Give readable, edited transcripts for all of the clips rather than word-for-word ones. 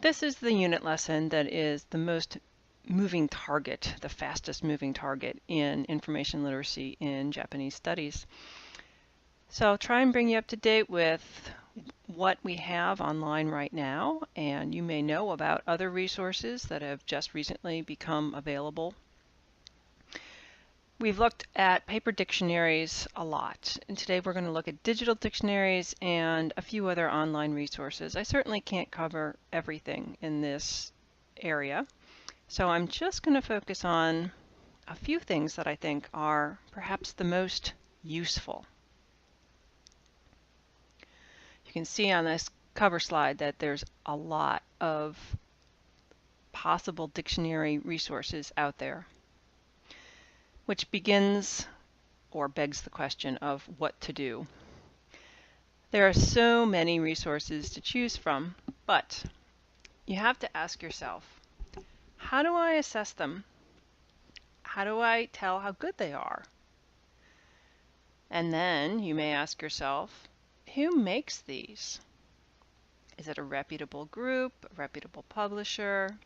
This is the unit lesson that is the most moving target, the fastest moving target in information literacy in Japanese studies. So I'll try and bring you up to date with what we have online right now, and you may know about other resources that have just recently become available. We've looked at paper dictionaries a lot, and today we're going to look at digital dictionaries and a few other online resources. I certainly can't cover everything in this area, so I'm just going to focus on a few things that I think are perhaps the most useful. You can see on this cover slide that there's a lot of possible dictionary resources out there, which begins or begs the question of what to do. There are so many resources to choose from, but you have to ask yourself, how do I assess them? How do I tell how good they are? And then you may ask yourself, who makes these? Is it a reputable group, a reputable publisher?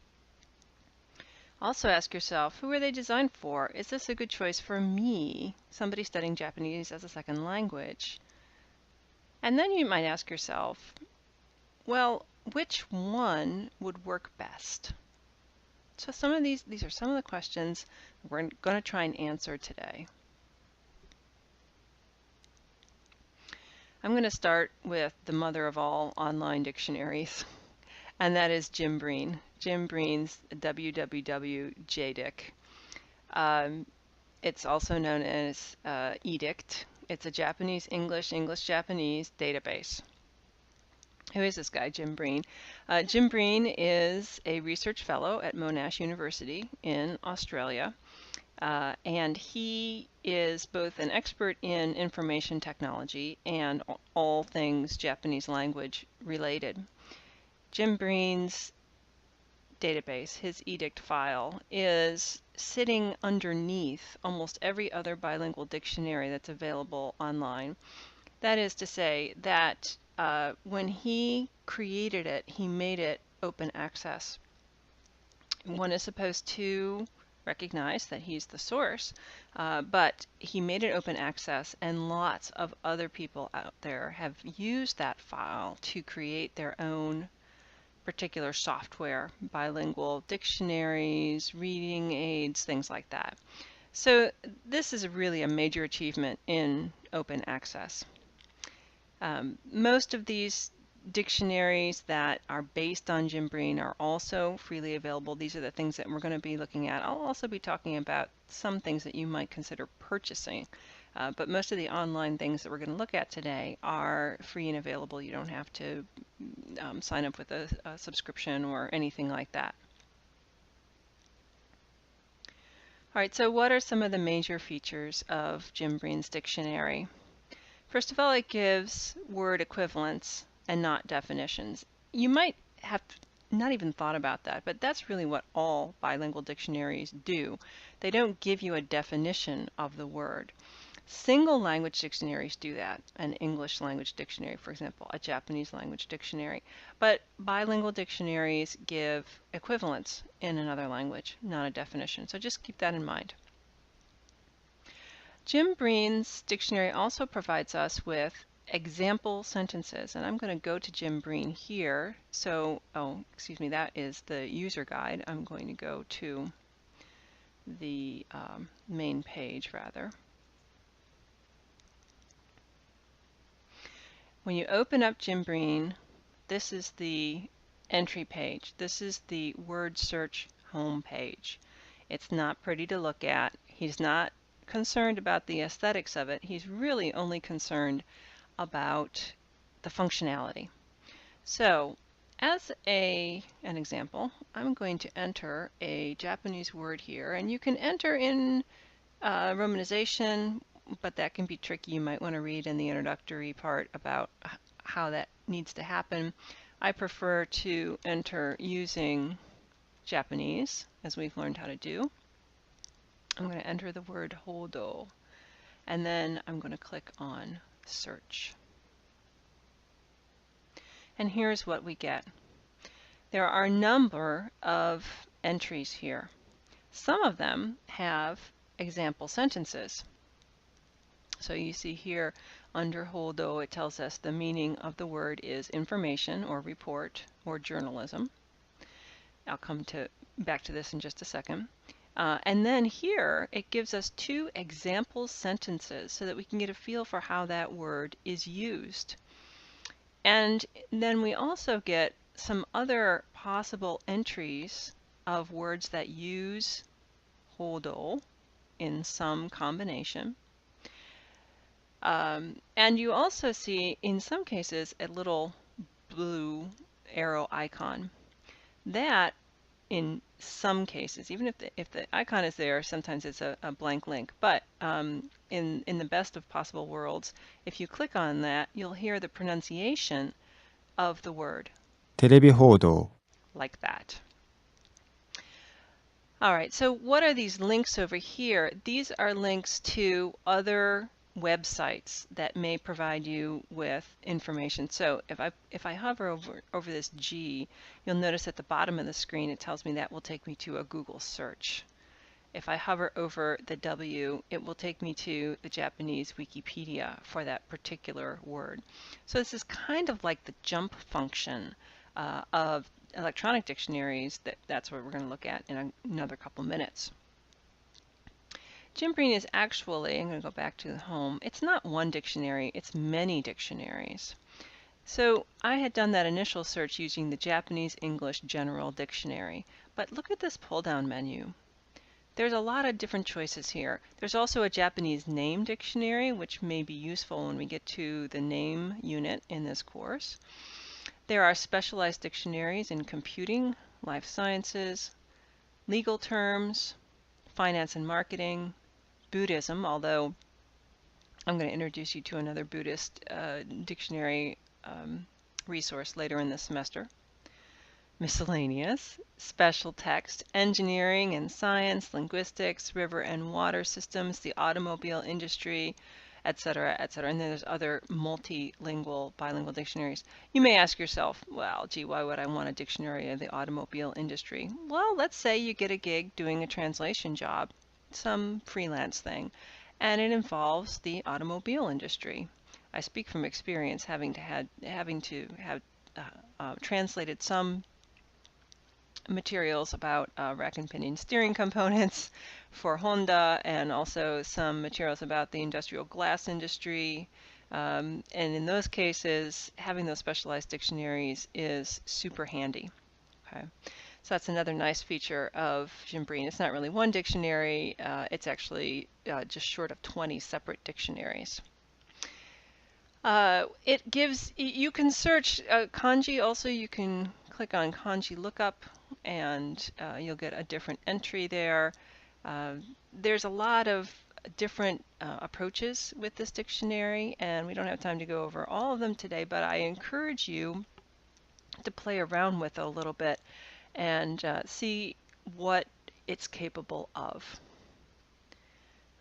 Also ask yourself, who are they designed for? Is this a good choice for me, somebody studying Japanese as a second language? And then you might ask yourself, well, which one would work best? So some of these are some of the questions we're going to try and answer today. I'm going to start with the mother of all online dictionaries, and that is Jim Breen. Jim Breen's www.jdic. It's also known as EDICT. It's a Japanese English, English Japanese database. Who is this guy, Jim Breen? Jim Breen is a research fellow at Monash University in Australia, and he is both an expert in information technology and all things Japanese language related. Jim Breen's database, his edict file, is sitting underneath almost every other bilingual dictionary that's available online. That is to say that when he created it, he made it open access. One is supposed to recognize that he's the source, but he made it open access, and lots of other people out there have used that file to create their own particular software, bilingual dictionaries, reading aids, things like that. So this is really a major achievement in open access. Most of these dictionaries that are based on Jim Breen are also freely available. These are the things that we're going to be looking at. I'll also be talking about some things that you might consider purchasing. But most of the online things that we're going to look at today are free and available. You don't have to sign up with a subscription or anything like that. All right, so what are some of the major features of Jim Breen's dictionary? First of all, it gives word equivalents and not definitions. You might have not even thought about that, but that's really what all bilingual dictionaries do. They don't give you a definition of the word. Single language dictionaries do that, an English language dictionary, for example, a Japanese language dictionary. But bilingual dictionaries give equivalents in another language, not a definition. So just keep that in mind. Jim Breen's dictionary also provides us with example sentences, and I'm going to go to Jim Breen here. So, excuse me, that is the user guide. I'm going to go to the main page rather. When you open up Jim Breen, this is the entry page. This is the word search home page. It's not pretty to look at. He's not concerned about the aesthetics of it. He's really only concerned about the functionality. So as an example, I'm going to enter a Japanese word here, and you can enter in romanization, but that can be tricky. You might want to read in the introductory part about how that needs to happen. I prefer to enter using Japanese, as we've learned how to do. I'm going to enter the word hodo, and then I'm going to click on search. And here's what we get. There are a number of entries here. Some of them have example sentences. So you see here under holdo, it tells us the meaning of the word is information or report or journalism. I'll come back to this in just a second. And then here it gives us 2 example sentences so that we can get a feel for how that word is used. And then we also get some other possible entries of words that use holdo in some combination. And you also see in some cases a little blue arrow icon. That in some cases, even if the icon is there, sometimes it's a blank link. But in the best of possible worlds, if you click on that, you'll hear the pronunciation of the word. テレビ報道 Like that. All right, so what are these links over here? These are links to other websites that may provide you with information. So if I hover over this G, you'll notice at the bottom of the screen it tells me that will take me to a Google search. If I hover over the W, it will take me to the Japanese Wikipedia for that particular word. So this is kind of like the jump function of electronic dictionaries. That's what we're going to look at in another couple minutes. Jim Breen is actually, I'm going to go back to the home, it's not one dictionary, it's many dictionaries. So I had done that initial search using the Japanese English General Dictionary, but look at this pull-down menu. There's a lot of different choices here. There's also a Japanese name dictionary, which may be useful when we get to the name unit in this course. There are specialized dictionaries in computing, life sciences, legal terms, finance and marketing, Buddhism, although I'm going to introduce you to another Buddhist dictionary resource later in this semester. Miscellaneous, special text, engineering and science, linguistics, river and water systems, the automobile industry, etc., etc. And then there's other multilingual, bilingual dictionaries. You may ask yourself, well, gee, why would I want a dictionary of the automobile industry? Well, let's say you get a gig doing a translation job, some freelance thing, and it involves the automobile industry. I speak from experience, having to have translated some materials about rack and pinion steering components for Honda, and also some materials about the industrial glass industry. And in those cases, having those specialized dictionaries is super handy. Okay, so that's another nice feature of Jim Breen. It's not really one dictionary, it's actually just short of 20 separate dictionaries. It gives, you can search kanji also, you can click on kanji lookup and you'll get a different entry there. There's a lot of different approaches with this dictionary, and we don't have time to go over all of them today, but I encourage you to play around with it a little bit and see what it's capable of.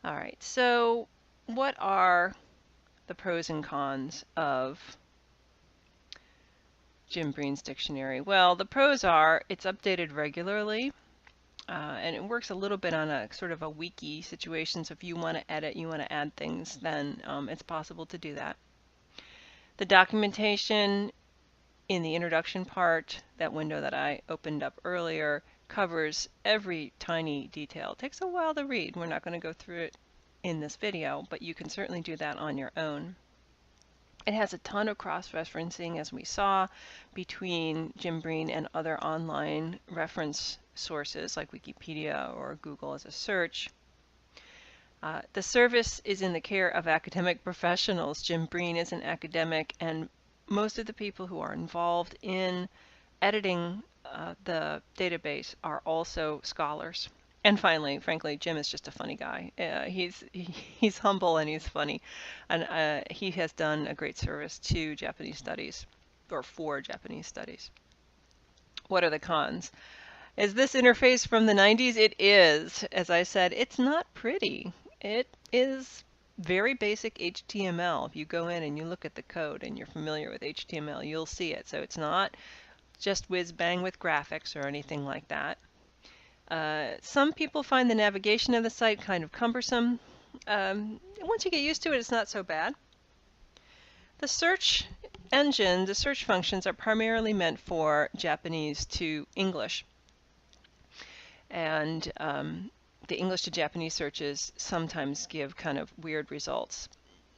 All right, so what are the pros and cons of Jim Breen's dictionary? Well, the pros are it's updated regularly, and it works a little bit on a sort of a wiki situation. So if you want to edit, you want to add things, then it's possible to do that. The documentation in the introduction part, that window that I opened up earlier, covers every tiny detail. It takes a while to read. We're not going to go through it in this video, but you can certainly do that on your own. It has a ton of cross-referencing, as we saw, between Jim Breen and other online reference sources like Wikipedia or Google as a search. The service is in the care of academic professionals. Jim Breen is an academic, and most of the people who are involved in editing the database are also scholars. And finally, frankly, Jim is just a funny guy. He's humble and he's funny, and he has done a great service to Japanese studies, or for Japanese studies. What are the cons? Is this interface from the 90s? It is. As I said, it's not pretty. It is very basic HTML. If you go in and you look at the code and you're familiar with HTML, you'll see it. So it's not just whiz bang with graphics or anything like that. Some people find the navigation of the site kind of cumbersome. Once you get used to it, it's not so bad. The search engine, the search functions are primarily meant for Japanese to English. And the English to Japanese searches sometimes give kind of weird results.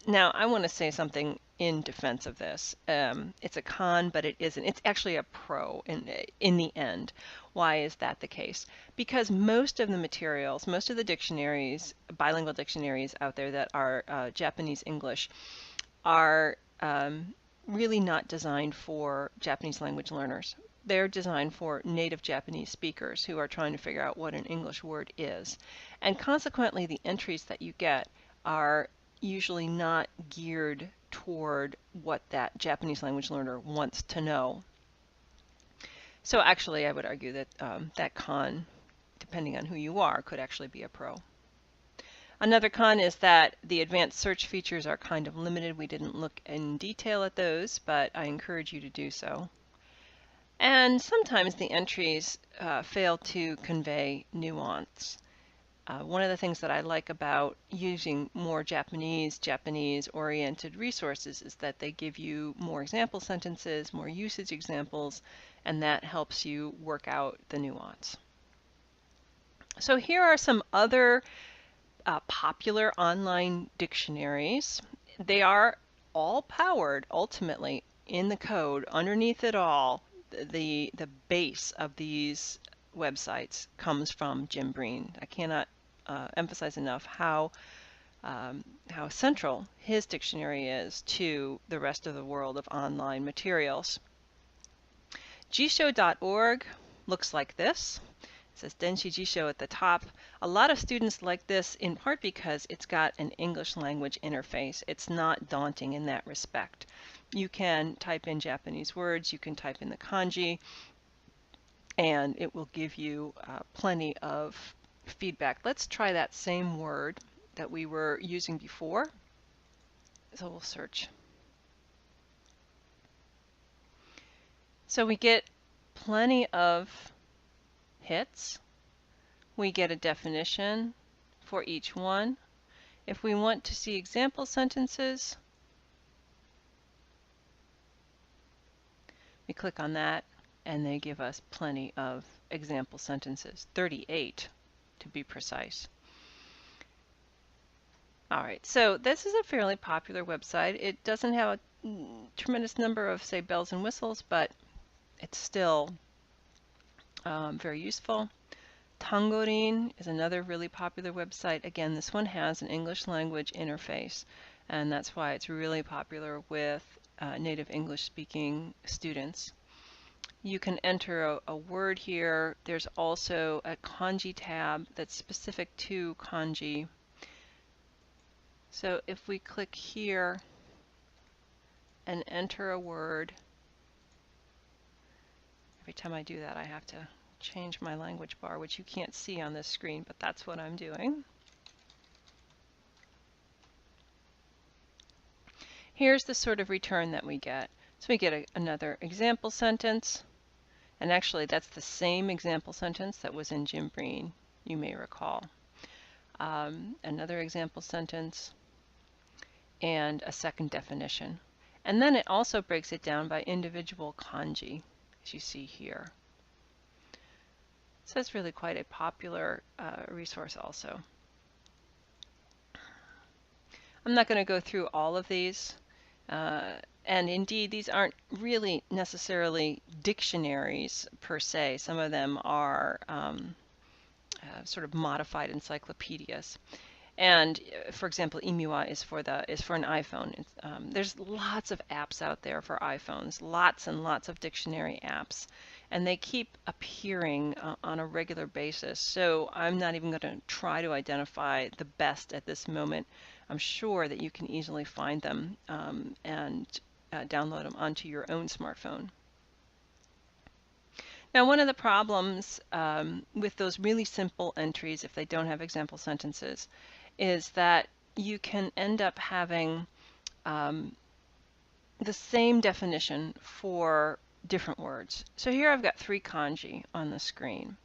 Now, I want to say something in defense of this. It's a con, but it isn't. It's actually a pro in the end. Why is that the case? Because most of the materials, most of the dictionaries, bilingual dictionaries out there that are Japanese English, are really not designed for Japanese language learners. They're designed for native Japanese speakers who are trying to figure out what an English word is. And consequently, the entries that you get are usually not geared toward what that Japanese language learner wants to know. So actually, I would argue that that con, depending on who you are, could actually be a pro. Another con is that the advanced search features are kind of limited. We didn't look in detail at those, but I encourage you to do so. And sometimes the entries fail to convey nuance. One of the things that I like about using more Japanese-oriented resources is that they give you more example sentences, more usage examples, and that helps you work out the nuance. So here are some other popular online dictionaries. They are all powered ultimately in the code. Underneath it all, the base of these websites comes from Jim Breen. I cannot emphasize enough how central his dictionary is to the rest of the world of online materials. Jisho.org looks like this. It says Denshi Jisho at the top. A lot of students like this in part because it's got an English language interface. It's not daunting in that respect. You can type in Japanese words, you can type in the kanji, and it will give you plenty of feedback. Let's try that same word that we were using before. So we'll search. So we get plenty of hits. We get a definition for each one. If we want to see example sentences, we click on that and they give us plenty of example sentences, 38 to be precise. All right, so this is a fairly popular website. It doesn't have a tremendous number of, say, bells and whistles, but it's still very useful. Tangorin is another really popular website. Again, this one has an English language interface, and that's why it's really popular with native English speaking students. You can enter a word here. There's also a kanji tab that's specific to kanji. So if we click here and enter a word, every time I do that I have to change my language bar, which you can't see on this screen, but that's what I'm doing. Here's the sort of return that we get. So we get another example sentence, and actually that's the same example sentence that was in Jim Breen, you may recall. Another example sentence, and a second definition. And then it also breaks it down by individual kanji, as you see here. So that's really quite a popular resource also. I'm not going to go through all of these. And indeed, these aren't really necessarily dictionaries per se. Some of them are sort of modified encyclopedias. And for example, Imiwa is for an iPhone. There's lots of apps out there for iPhones, lots and lots of dictionary apps, and they keep appearing on a regular basis. So I'm not even going to try to identify the best at this moment. I'm sure that you can easily find them and download them onto your own smartphone. Now, one of the problems with those really simple entries, if they don't have example sentences, is that you can end up having the same definition for different words. So here I've got 3 kanji on the screen.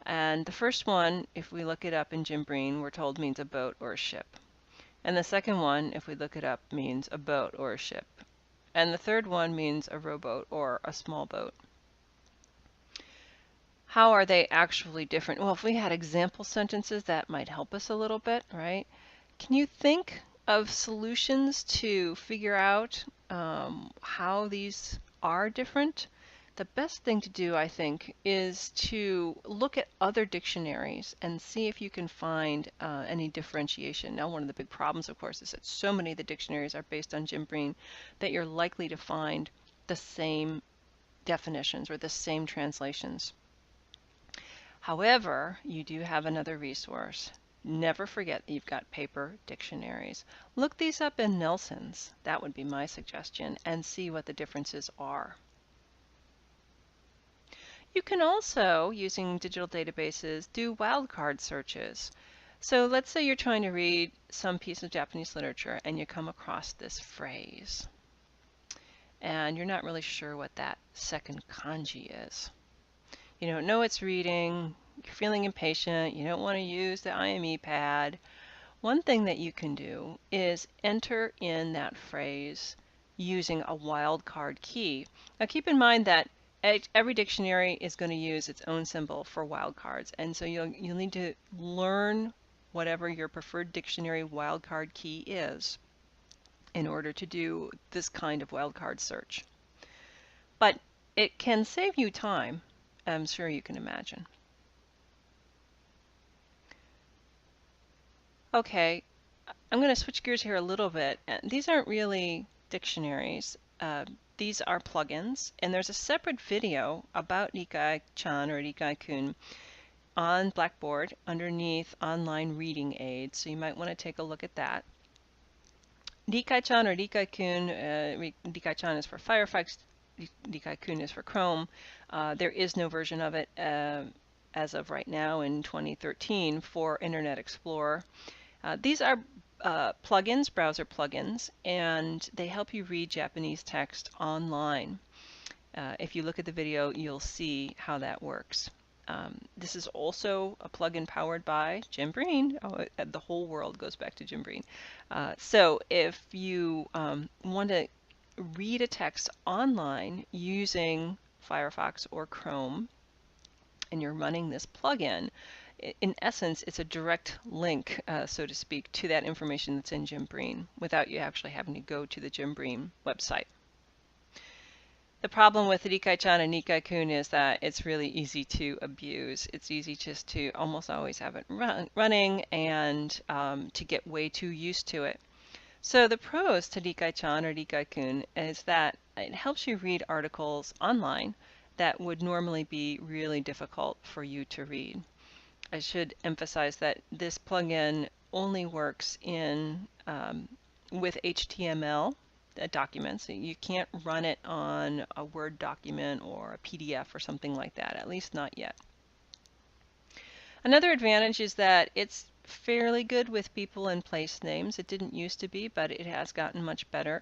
And the first one, if we look it up in Jim Breen, we're told means a boat or a ship. And the second one, if we look it up, means a boat or a ship. And the third one means a rowboat or a small boat. How are they actually different? Well, if we had example sentences, that might help us a little bit, right? Can you think of solutions to figure out how these are different? The best thing to do, I think, is to look at other dictionaries and see if you can find any differentiation. Now, one of the big problems, of course, is that so many of the dictionaries are based on Jim Breen that you're likely to find the same definitions or the same translations. However, you do have another resource. Never forget that you've got paper dictionaries. Look these up in Nelson's. That would be my suggestion, and see what the differences are. You can also, using digital databases, do wildcard searches. So let's say you're trying to read some piece of Japanese literature and you come across this phrase, and you're not really sure what that second kanji is. You don't know it's reading, you're feeling impatient, you don't want to use the IME pad. One thing that you can do is enter in that phrase using a wildcard key. Now keep in mind that every dictionary is going to use its own symbol for wildcards, and so you'll need to learn whatever your preferred dictionary wildcard key is in order to do this kind of wildcard search. But it can save you time, I'm sure you can imagine. Okay, I'm going to switch gears here a little bit. These aren't really dictionaries. These are plugins, and there's a separate video about Rikai-chan or Rikai-kun on Blackboard underneath online reading aids, so you might want to take a look at that. Rikai-chan or Rikai-kun, Rikai-chan is for Firefox, Rikai-kun is for Chrome. There is no version of it as of right now in 2013 for Internet Explorer. These are plugins, browser plugins, and they help you read Japanese text online. If you look at the video, you'll see how that works. This is also a plugin powered by Jim Breen. Oh, the whole world goes back to Jim Breen. So if you want to read a text online using Firefox or Chrome, and you're running this plugin, in essence, it's a direct link, so to speak, to that information that's in Jim Breen without you actually having to go to the Jim Breen website. The problem with Rikai-chan and Rikai-kun is that it's really easy to abuse. It's easy just to almost always have it running and to get way too used to it. So the pros to Rikai-chan or Rikai-kun is that it helps you read articles online that would normally be really difficult for you to read. I should emphasize that this plugin only works in with HTML documents. You can't run it on a Word document or a PDF or something like that, at least not yet. Another advantage is that it's fairly good with people and place names. It didn't used to be, but it has gotten much better.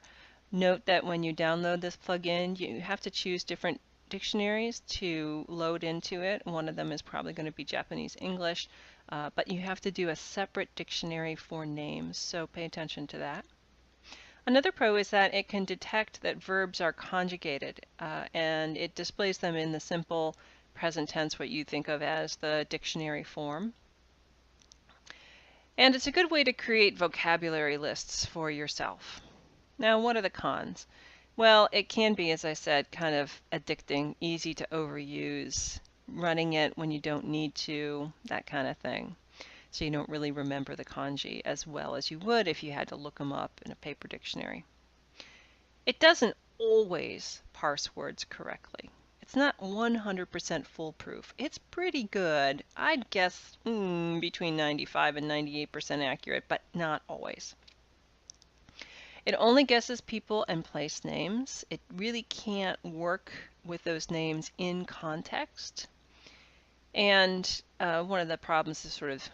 Note that when you download this plugin, you have to choose different dictionaries to load into it. One of them is probably going to be Japanese English, but you have to do a separate dictionary for names, so pay attention to that. Another pro is that it can detect that verbs are conjugated, and it displays them in the simple present tense, what you think of as the dictionary form. And it's a good way to create vocabulary lists for yourself. Now, what are the cons? Well, it can be, as I said, kind of addicting, easy to overuse, running it when you don't need to, that kind of thing. So you don't really remember the kanji as well as you would if you had to look them up in a paper dictionary. It doesn't always parse words correctly. It's not 100% foolproof. It's pretty good. I'd guess between 95 and 98% accurate, but not always. It only guesses people and place names. It really can't work with those names in context. And one of the problems is sort of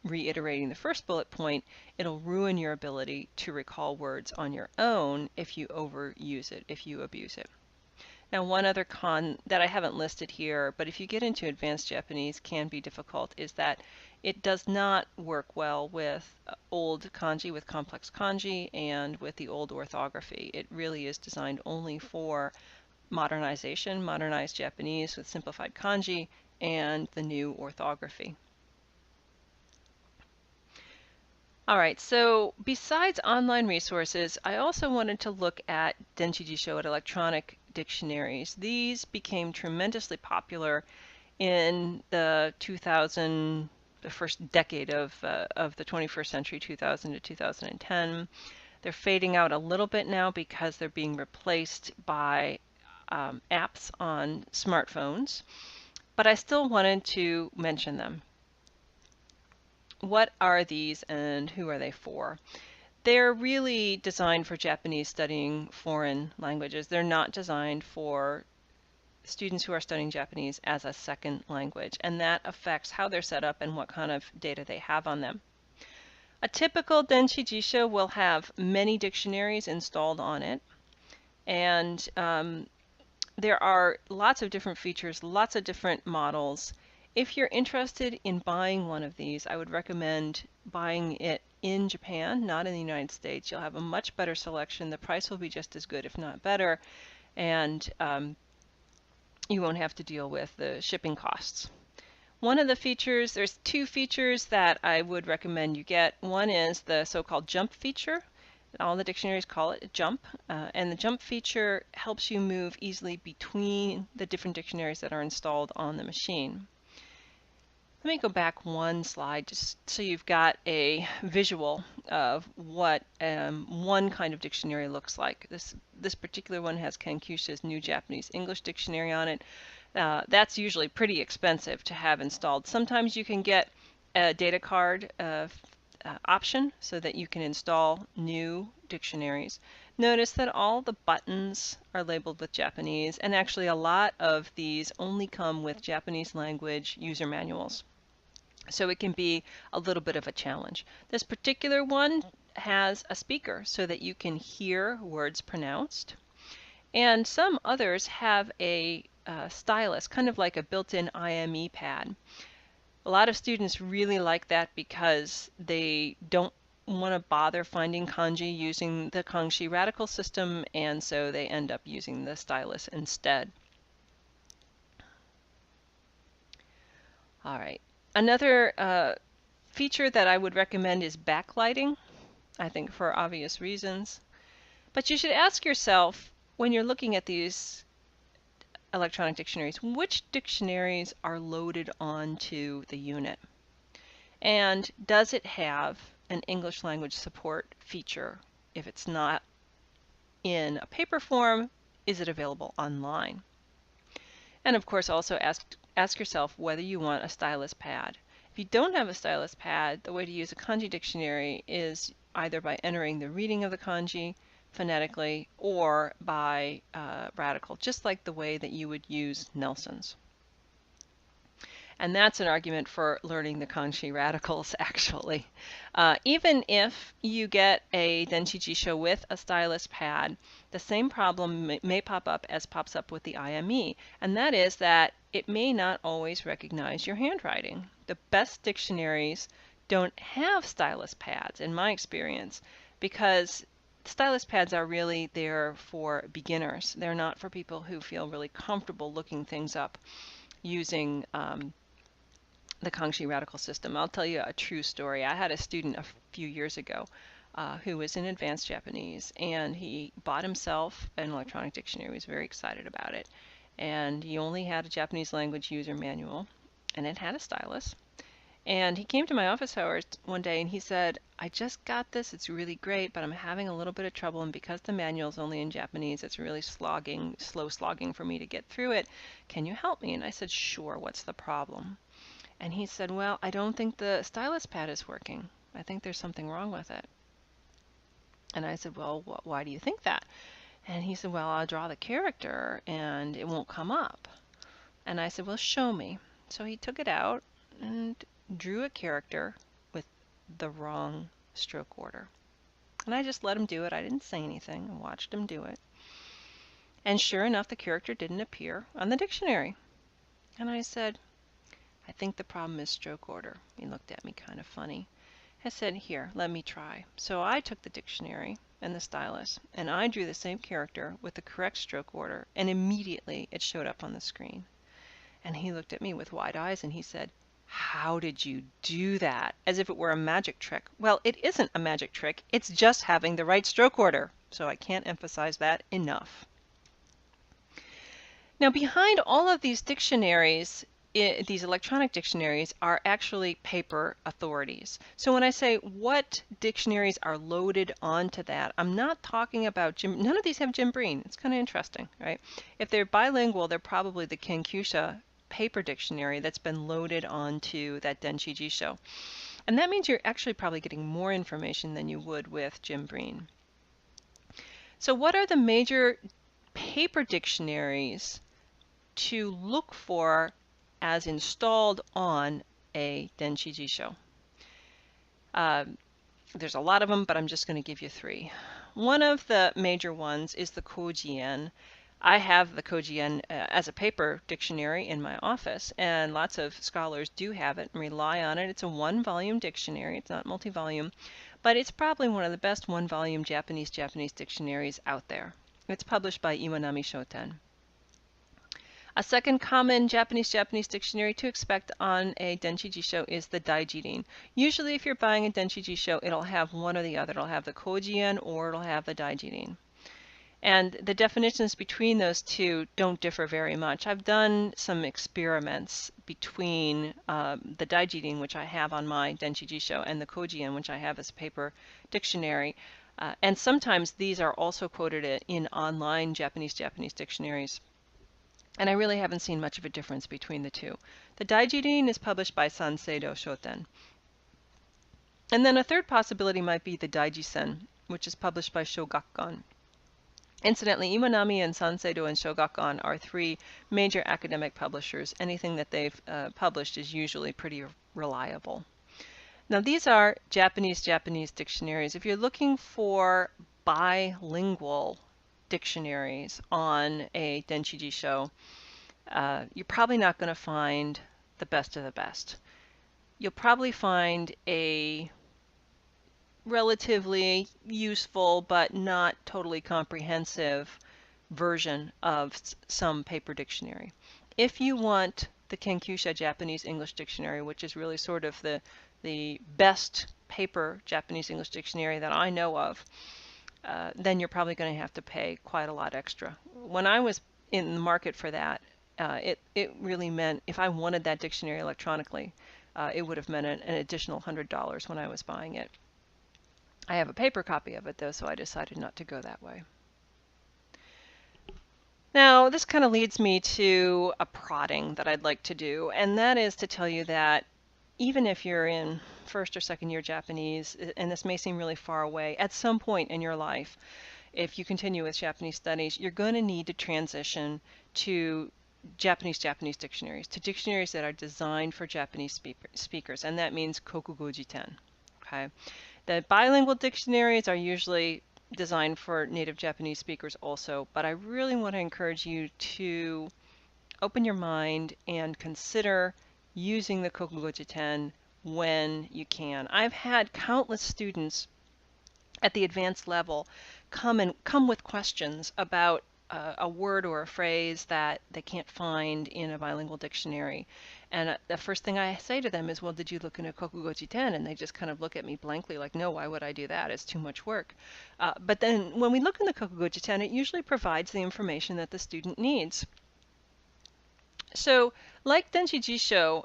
reiterating the first bullet point. It'll ruin your ability to recall words on your own if you overuse it, if you abuse it. Now, one other con that I haven't listed here, but if you get into advanced Japanese can be difficult, is that it does not work well with old kanji, with complex kanji, and with the old orthography. It really is designed only for modernization, modernized Japanese with simplified kanji and the new orthography. All right, so besides online resources, I also wanted to look at Denshi Jisho, at electronic dictionaries. These became tremendously popular in the first decade of the 21st century, 2000 to 2010. They're fading out a little bit now because they're being replaced by apps on smartphones, but I still wanted to mention them. What are these and who are they for? They're really designed for Japanese studying foreign languages. They're not designed for students who are studying Japanese as a second language, and that affects how they're set up and what kind of data they have on them. A typical Denshi Jisho will have many dictionaries installed on it, and there are lots of different features, lots of different models. If you're interested in buying one of these, I would recommend buying it in Japan, not in the United States. You'll have a much better selection. The price will be just as good, if not better, and you won't have to deal with the shipping costs. One of the features, there's two features that I would recommend you get. One is the so-called jump feature. All the dictionaries call it a jump, and the jump feature helps you move easily between the different dictionaries that are installed on the machine. Let me go back one slide just so you've got a visual of what one kind of dictionary looks like. This particular one has Kankyusha's New Japanese English Dictionary on it. That's usually pretty expensive to have installed. Sometimes you can get a data card option so that you can install new dictionaries. Notice that all the buttons are labeled with Japanese, and actually a lot of these only come with Japanese language user manuals. So it can be a little bit of a challenge. This particular one has a speaker so that you can hear words pronounced. And some others have a stylus, kind of like a built-in IME pad. A lot of students really like that because they don't want to bother finding kanji using the Kangshi radical system, and so they end up using the stylus instead. All right. Another feature that I would recommend is backlighting, I think for obvious reasons. But you should ask yourself, when you're looking at these electronic dictionaries, which dictionaries are loaded onto the unit? And does it have an English language support feature? If it's not in a paper form, is it available online? And of course, also ask yourself whether you want a stylus pad. If you don't have a stylus pad, the way to use a kanji dictionary is either by entering the reading of the kanji phonetically or by radical, just like the way that you would use Nelson's. And that's an argument for learning the Kangshi radicals, actually. Even if you get a Denshi Jisho with a stylus pad, the same problem may pop up as pops up with the IME, and that is that it may not always recognize your handwriting. The best dictionaries don't have stylus pads, in my experience, because stylus pads are really there for beginners. They're not for people who feel really comfortable looking things up using the Kangshi radical system. I'll tell you a true story. I had a student a few years ago who was in advanced Japanese, and he bought himself an electronic dictionary. He was very excited about it. And he only had a Japanese language user manual, and it had a stylus. And he came to my office hours one day and he said, I just got this, it's really great, but I'm having a little bit of trouble, and because the manual's only in Japanese, it's really slow slogging for me to get through it. Can you help me? And I said, sure, what's the problem? And he said, well, I don't think the stylus pad is working. I think there's something wrong with it. And I said, well, why do you think that? And he said, well, I'll draw the character and it won't come up. And I said, well, show me. So he took it out and drew a character with the wrong stroke order. And I just let him do it. I didn't say anything. I watched him do it. And sure enough, the character didn't appear on the dictionary. And I said, I think the problem is stroke order. He looked at me kind of funny. I said, here, let me try. So I took the dictionary and the stylus, and I drew the same character with the correct stroke order, and immediately it showed up on the screen. And he looked at me with wide eyes and he said, how did you do that? As if it were a magic trick. Well, it isn't a magic trick. It's just having the right stroke order. So I can't emphasize that enough. Now, behind all of these dictionaries, these electronic dictionaries are actually paper authorities. So when I say what dictionaries are loaded onto that, I'm not talking about none of these have Jim Breen. It's kind of interesting, right? If they're bilingual, they're probably the Kenkyusha paper dictionary that's been loaded onto that Denshi Jisho. And that means you're actually probably getting more information than you would with Jim Breen. So what are the major paper dictionaries to look for as installed on a Denshi Jisho? There's a lot of them, but I'm just going to give you 3. One of the major ones is the Kojien. I have the Kojien as a paper dictionary in my office, and lots of scholars do have it and rely on it. It's a 1-volume dictionary. It's not multi-volume, but it's probably one of the best 1-volume Japanese dictionaries out there. It's published by Iwanami Shoten. A second common Japanese dictionary to expect on a Denshi Jisho is the Daijirin. Usually if you're buying a Denshi Jisho, it'll have one or the other. It'll have the Kojien or it'll have the Daijirin. And the definitions between those two don't differ very much. I've done some experiments between the Daijirin, which I have on my Denshi Jisho, and the Kojien, which I have as a paper dictionary. And sometimes these are also quoted in online Japanese dictionaries. And I really haven't seen much of a difference between the two. The Daijirin is published by Sanseido Shoten. And then a third possibility might be the Daijisen, which is published by Shogakkan. Incidentally, Iwanami and Sanseido and Shogakkan are 3 major academic publishers. Anything that they've published is usually pretty reliable. Now these are Japanese dictionaries. If you're looking for bilingual dictionaries on a Denshi Jisho, you're probably not going to find the best of the best. You'll probably find a relatively useful but not totally comprehensive version of some paper dictionary. If you want the Kenkyusha Japanese English Dictionary, which is really sort of the best paper Japanese English dictionary that I know of, then you're probably going to have to pay quite a lot extra. When I was in the market for that, it really meant if I wanted that dictionary electronically, it would have meant an additional $100 when I was buying it. I have a paper copy of it though, so I decided not to go that way. Now, this kind of leads me to a prodding that I'd like to do, and that is to tell you that even if you're in 1st or 2nd year Japanese, and this may seem really far away, at some point in your life, if you continue with Japanese studies, you're going to need to transition to Japanese dictionaries, to dictionaries that are designed for Japanese speakers, and that means Kokugo Jiten. Okay? The bilingual dictionaries are usually designed for native Japanese speakers also, but I really want to encourage you to open your mind and consider using the Kokugo Jiten when you can. I've had countless students at the advanced level come with questions about a word or a phrase that they can't find in a bilingual dictionary. And the first thing I say to them is, well, did you look in a Kokugo Jiten? And they just kind of look at me blankly like, no, why would I do that? It's too much work. But then when we look in the Kokugo Jiten, it usually provides the information that the student needs. So, like Denshi Jisho,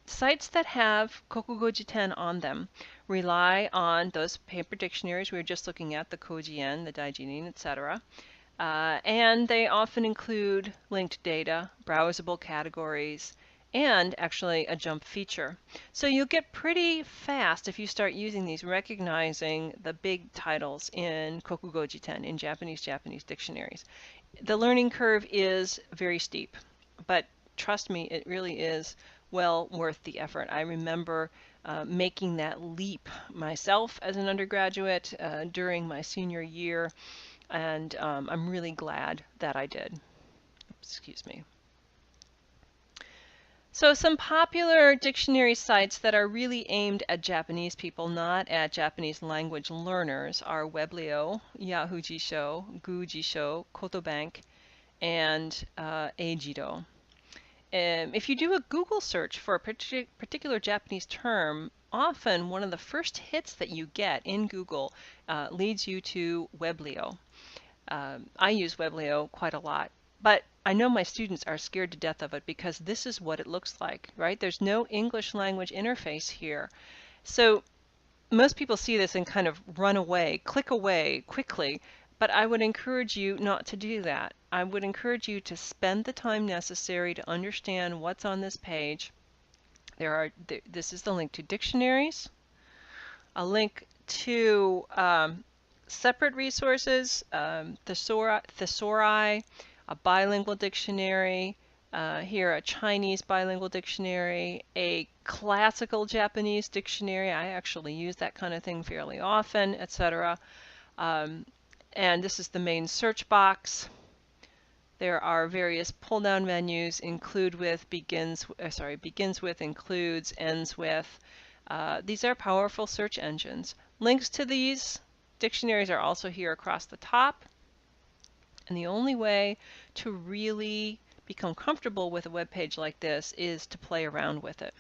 sites that have Kokugo Jiten on them rely on those paper dictionaries we were just looking at, the Kojien, the Daijirin, etc. And they often include linked data, browsable categories, and actually a jump feature. So you'll get pretty fast if you start using these, recognizing the big titles in Kokugo Jiten, in Japanese dictionaries. The learning curve is very steep, but trust me, it really is well worth the effort. I remember making that leap myself as an undergraduate during my senior year. and I'm really glad that I did. Excuse me. So some popular dictionary sites that are really aimed at Japanese people, not at Japanese language learners, are Weblio, Yahoo Jisho, Gu Jisho, Kotobank, and Eijido. If you do a Google search for a particular Japanese term, often one of the first hits that you get in Google leads you to Weblio. I use Weblio quite a lot, but I know my students are scared to death of it because this is what it looks like, right? There's no English language interface here. So most people see this and kind of run away, click away quickly, but I would encourage you not to do that. I would encourage you to spend the time necessary to understand what's on this page. This is the link to dictionaries, a link to separate resources, thesauri, a bilingual dictionary, here a Chinese bilingual dictionary, a classical Japanese dictionary. I actually use that kind of thing fairly often, etc. And this is the main search box. There are various pull-down menus, include with, begins with, includes, ends with. These are powerful search engines. Links to these dictionaries are also here across the top. And the only way to really become comfortable with a web page like this is to play around with it.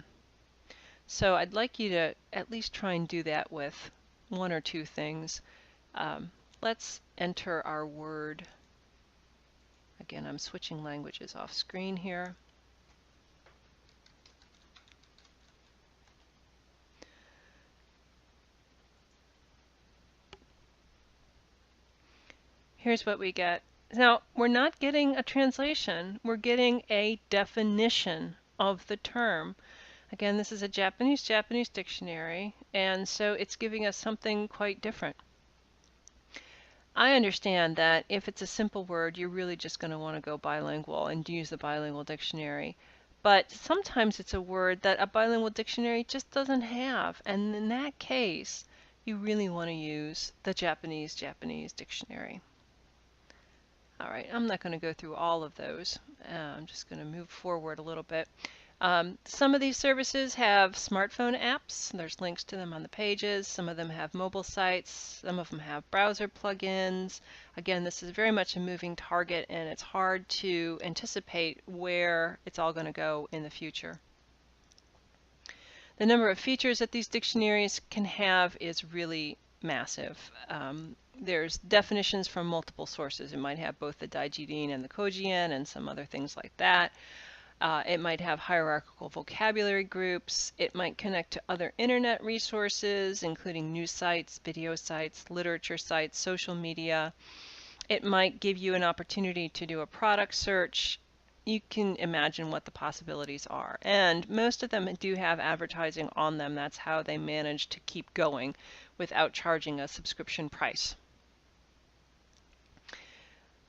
So I'd like you to at least try and do that with one or two things. Let's enter our word. Again, I'm switching languages off screen here. Here's what we get. Now, we're not getting a translation. We're getting a definition of the term. Again, this is a Japanese dictionary, and so it's giving us something quite different. I understand that if it's a simple word, you're really just going to want to go bilingual and use the bilingual dictionary. But sometimes it's a word that a bilingual dictionary just doesn't have, and in that case, you really want to use the Japanese dictionary. All right, I'm not going to go through all of those. I'm just going to move forward a little bit. Some of these services have smartphone apps. There's links to them on the pages. Some of them have mobile sites. Some of them have browser plugins. Again, this is very much a moving target, and it's hard to anticipate where it's all going to go in the future. The number of features that these dictionaries can have is really massive. There's definitions from multiple sources. It might have both the Daijin and the Kojien and some other things like that. It might have hierarchical vocabulary groups. It might connect to other internet resources, including news sites, video sites, literature sites, social media. It might give you an opportunity to do a product search. You can imagine what the possibilities are. And most of them do have advertising on them. That's how they manage to keep going without charging a subscription price.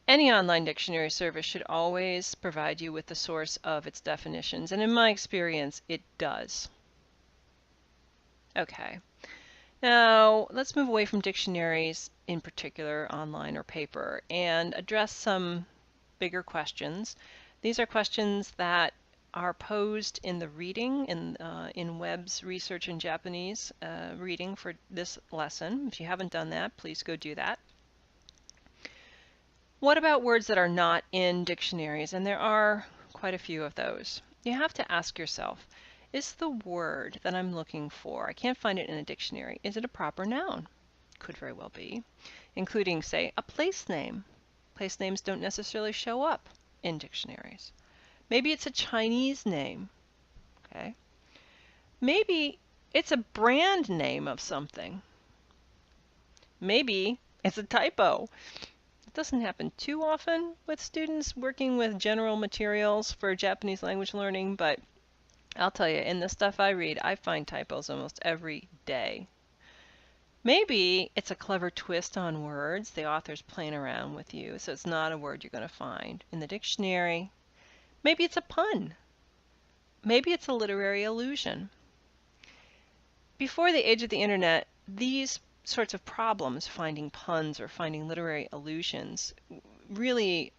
Any online dictionary service should always provide you with the source of its definitions, and in my experience, it does. Okay, now let's move away from dictionaries in particular, online or paper, and address some bigger questions. These are questions that are posed in the reading in Webb's Research in Japanese reading for this lesson. If you haven't done that, please go do that. What about words that are not in dictionaries? And there are quite a few of those. You have to ask yourself, is the word that I'm looking for, I can't find it in a dictionary, is it a proper noun? Could very well be, including, say, a place name. Place names don't necessarily show up in dictionaries. Maybe it's a Chinese name, okay? Maybe it's a brand name of something. Maybe it's a typo. Doesn't happen too often with students working with general materials for Japanese language learning, but I'll tell you, in the stuff I read, I find typos almost every day. Maybe it's a clever twist on words. The author's playing around with you, so it's not a word you're going to find in the dictionary. Maybe it's a pun. Maybe it's a literary allusion. Before the age of the internet, these sorts of problems, finding puns or finding literary allusions, really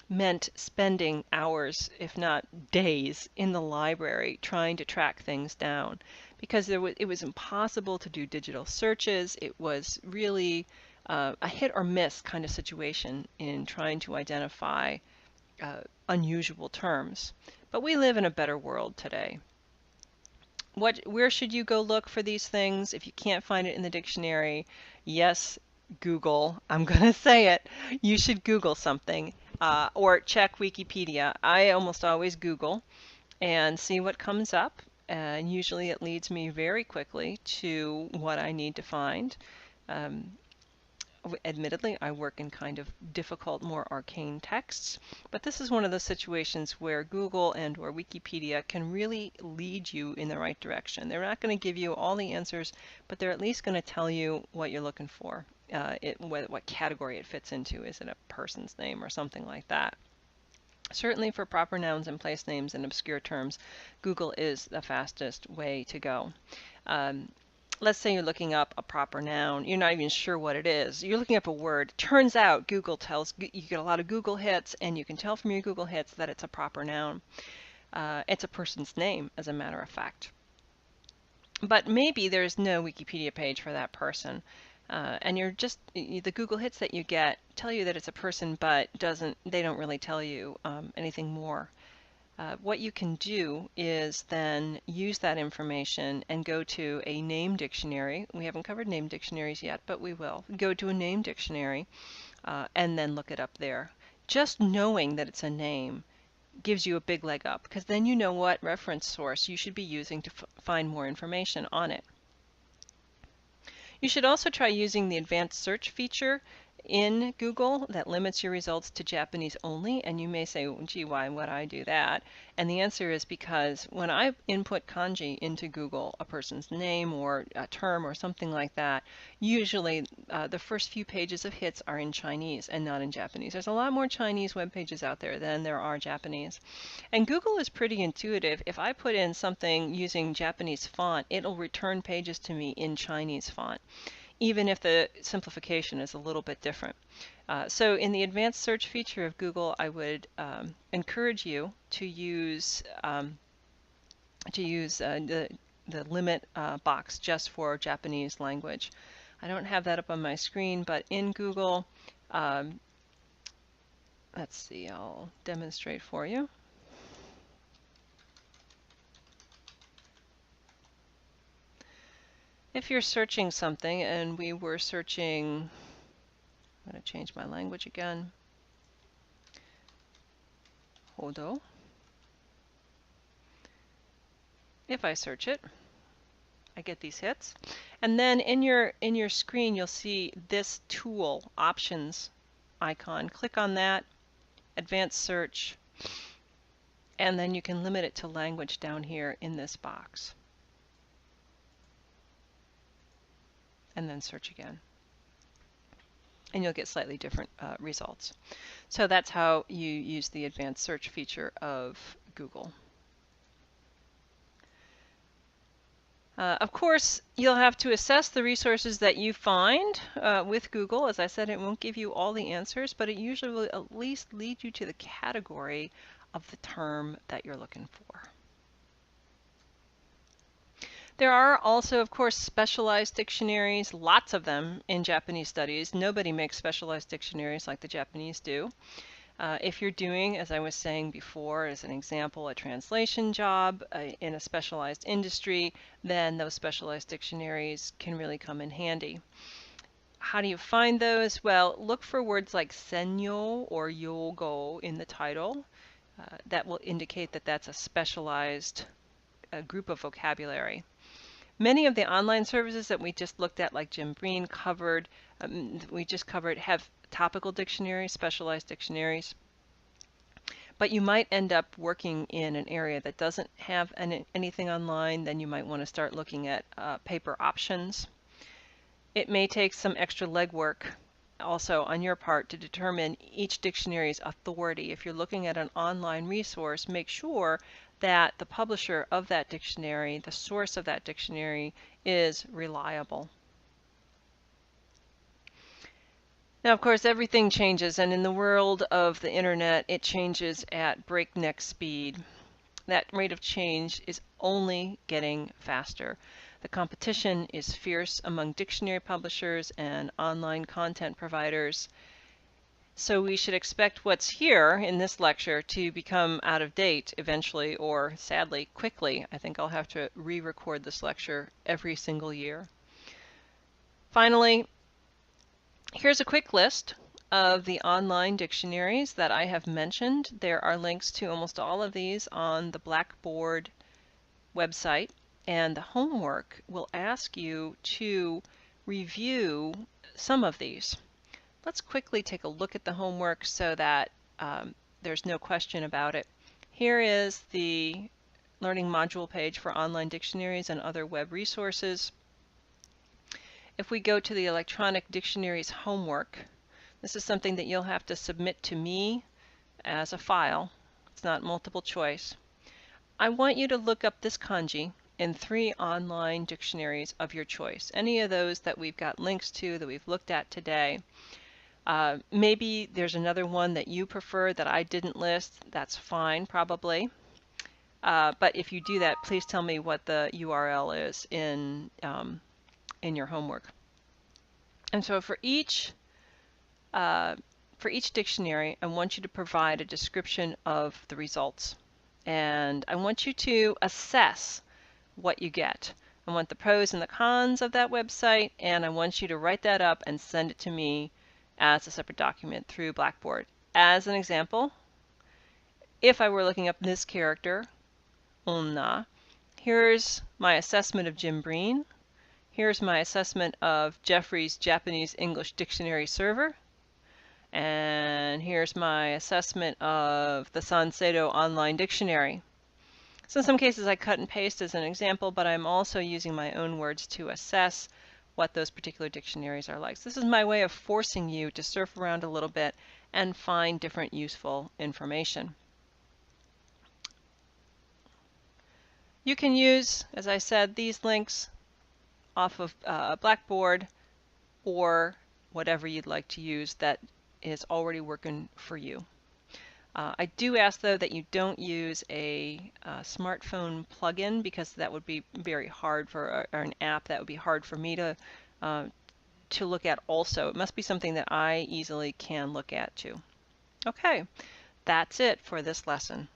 meant spending hours, if not days, in the library trying to track things down, because it was impossible to do digital searches. It was really a hit or miss kind of situation in trying to identify unusual terms. But we live in a better world today. Where should you go look for these things if you can't find it in the dictionary? Yes, Google. I'm going to say it. You should Google something or check Wikipedia. I almost always Google and see what comes up. And usually it leads me very quickly to what I need to find. Admittedly, I work in kind of difficult, more arcane texts, but this is one of those situations where Google and or Wikipedia can really lead you in the right direction. They're not going to give you all the answers, but they're at least going to tell you what you're looking for, what category it fits into. Is it a person's name or something like that? Certainly for proper nouns and place names and obscure terms, Google is the fastest way to go. Let's say you're looking up a proper noun. You're not even sure what it is. You're looking up a word. Turns out Google tells you get a lot of Google hits, and you can tell from your Google hits that it's a proper noun. It's a person's name, as a matter of fact. But maybe there's no Wikipedia page for that person, and the Google hits that you get tell you that it's a person, but they don't really tell you anything more. What you can do is then use that information and go to a name dictionary. We haven't covered name dictionaries yet, but we will. Go to a name dictionary and then look it up there. Just knowing that it's a name gives you a big leg up, because then you know what reference source you should be using to find more information on it. You should also try using the advanced search feature in Google that limits your results to Japanese only, and you may say, well, gee, why would I do that? And the answer is because when I input kanji into Google, a person's name or a term or something like that, usually the first few pages of hits are in Chinese and not in Japanese. There's a lot more Chinese web pages out there than there are Japanese. And Google is pretty intuitive. If I put in something using Japanese font, it'll return pages to me in Chinese font, even if the simplification is a little bit different. So in the advanced search feature of Google, I would encourage you to use the limit box just for Japanese language. I don't have that up on my screen, but in Google, let's see, I'll demonstrate for you. If you're searching something, and we were searching, I'm going to change my language again, Hodo. If I search it, I get these hits. And then in your screen, you'll see this tool, options icon. Click on that, advanced search, and then you can limit it to language down here in this box. And then search again. And you'll get slightly different results. So that's how you use the advanced search feature of Google. Of course, you'll have to assess the resources that you find with Google. As I said, it won't give you all the answers, but it usually will at least lead you to the category of the term that you're looking for. There are also, of course, specialized dictionaries, lots of them in Japanese studies. Nobody makes specialized dictionaries like the Japanese do. If you're doing, as I was saying before, as an example, a translation job in a specialized industry, then those specialized dictionaries can really come in handy. How do you find those? Well, look for words like senyo or yogo in the title. That will indicate that that's a specialized group of vocabulary. Many of the online services that we just looked at, like Jim Breen covered, have topical dictionaries, specialized dictionaries. But you might end up working in an area that doesn't have anything online. Then you might want to start looking at paper options. It may take some extra legwork also on your part to determine each dictionary's authority. If you're looking at an online resource, make sure that the publisher of that dictionary, the source of that dictionary, is reliable. Now, of course, everything changes, and in the world of the internet, it changes at breakneck speed. That rate of change is only getting faster. The competition is fierce among dictionary publishers and online content providers. So we should expect what's here in this lecture to become out of date eventually, or sadly, quickly. I think I'll have to re-record this lecture every single year. Finally, here's a quick list of the online dictionaries that I have mentioned. There are links to almost all of these on the Blackboard website, and the homework will ask you to review some of these. Let's quickly take a look at the homework so that there's no question about it. Here is the learning module page for online dictionaries and other web resources. If we go to the electronic dictionaries homework, this is something that you'll have to submit to me as a file. It's not multiple choice. I want you to look up this kanji in 3 online dictionaries of your choice. Any of those that we've got links to that we've looked at today. Maybe there's another one that you prefer that I didn't list. That's fine, probably. But if you do that, please tell me what the URL is in your homework. And so for each dictionary, I want you to provide a description of the results. And I want you to assess what you get. I want the pros and the cons of that website, and I want you to write that up and send it to me as a separate document through Blackboard. As an example, if I were looking up this character, onna, here's my assessment of Jim Breen. Here's my assessment of Jeffrey's Japanese English Dictionary server. And here's my assessment of the Sanseido Online Dictionary. So in some cases I cut and paste as an example, but I'm also using my own words to assess what those particular dictionaries are like. So this is my way of forcing you to surf around a little bit and find different useful information. You can use, as I said, these links off of Blackboard or whatever you'd like to use that is already working for you. I do ask, though, that you don't use a smartphone plugin, because that would be very hard for, or an app that would be hard for me to look at also. It must be something that I easily can look at too. Okay, that's it for this lesson.